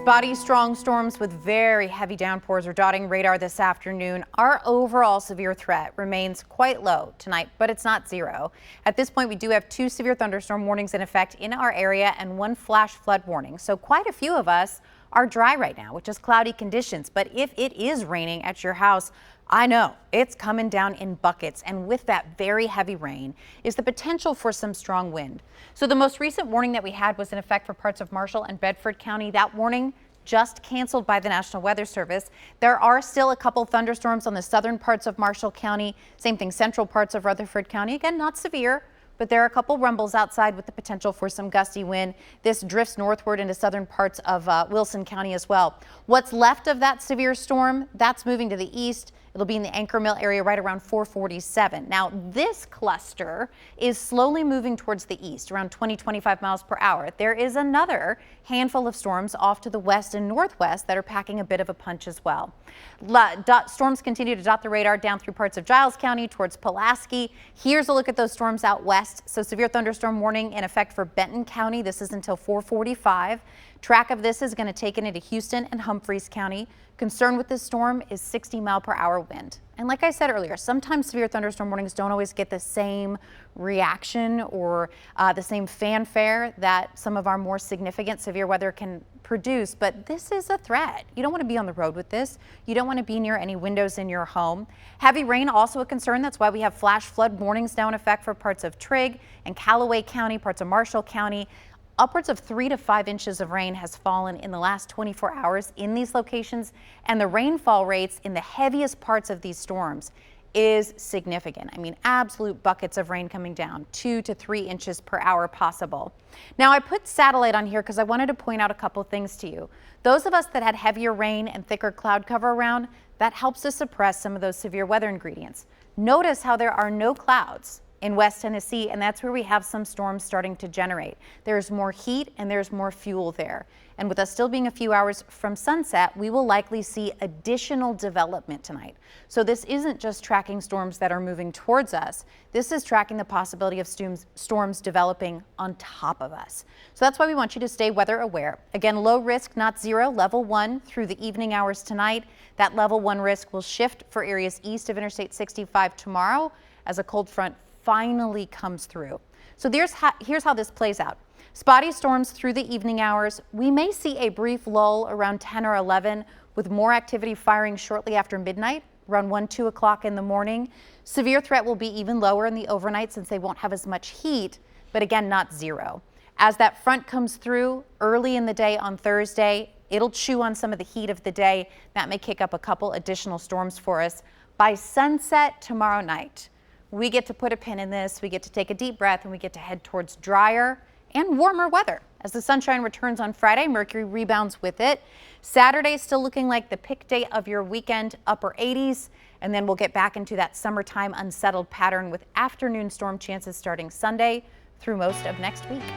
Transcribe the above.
Spotty strong storms with very heavy downpours are dotting radar this afternoon. Our overall severe threat remains quite low tonight, but it's not zero. At this point, we do have 2 severe thunderstorm warnings in effect in our area and 1 flash flood warning. So quite a few of us are dry right now, which is cloudy conditions. But if it is raining at your house, I know it's coming down in buckets, and with that very heavy rain is the potential for some strong wind. So the most recent warning that we had was in effect for parts of Marshall and Bedford County. That warning just canceled by the National Weather Service. There are still a couple thunderstorms on the southern parts of Marshall County. Same thing, central parts of Rutherford County. Again, not severe, but there are a couple rumbles outside with the potential for some gusty wind. This drifts northward into southern parts of Wilson County as well. What's left of that severe storm, that's moving to the east. It'll be in the Anchor Mill area right around 447. Now, this cluster is slowly moving towards the east, around 20-25 miles per hour. There is another handful of storms off to the west and northwest that are packing a bit of a punch as well. Storms continue to dot the radar down through parts of Giles County towards Pulaski. Here's a look at those storms out west. So severe thunderstorm warning in effect for Benton County. This is until 445. Track of this is going to take it into Houston and Humphreys County. Concern with this storm is 60-mile-per-hour wind. And like I said earlier, sometimes severe thunderstorm warnings don't always get the same reaction or the same fanfare that some of our more significant severe weather can produce. But this is a threat. You don't want to be on the road with this. You don't want to be near any windows in your home. Heavy rain also a concern. That's why we have flash flood warnings now in effect for parts of Trigg and Callaway County, parts of Marshall County. Upwards of 3 to 5 inches of rain has fallen in the last 24 hours in these locations, and the rainfall rates in the heaviest parts of these storms is significant. I mean, absolute buckets of rain coming down, 2 to 3 inches per hour possible. Now, I put satellite on here because I wanted to point out a couple things to you. Those of us that had heavier rain and thicker cloud cover around, that helps to suppress some of those severe weather ingredients. Notice how there are no clouds in West Tennessee, and that's where we have some storms starting to generate. There's more heat and there's more fuel there. And with us still being a few hours from sunset, we will likely see additional development tonight. So this isn't just tracking storms that are moving towards us. This is tracking the possibility of storms developing on top of us. So that's why we want you to stay weather aware. Again, low risk, not zero, level 1 through the evening hours tonight. That level 1 risk will shift for areas east of Interstate 65 tomorrow as a cold front finally comes through. So here's how this plays out. Spotty storms through the evening hours. We may see a brief lull around 10 or 11 with more activity firing shortly after midnight, around 1, 2 o'clock in the morning. Severe threat will be even lower in the overnight since they won't have as much heat, but again, not zero. As that front comes through early in the day on Thursday, it'll chew on some of the heat of the day. That may kick up a couple additional storms for us. By sunset tomorrow night, we get to put a pin in this, we get to take a deep breath, and we get to head towards drier and warmer weather. As the sunshine returns on Friday, Mercury rebounds with it. Saturday still looking like the pick day of your weekend, upper 80s, and then we'll get back into that summertime unsettled pattern with afternoon storm chances starting Sunday through most of next week.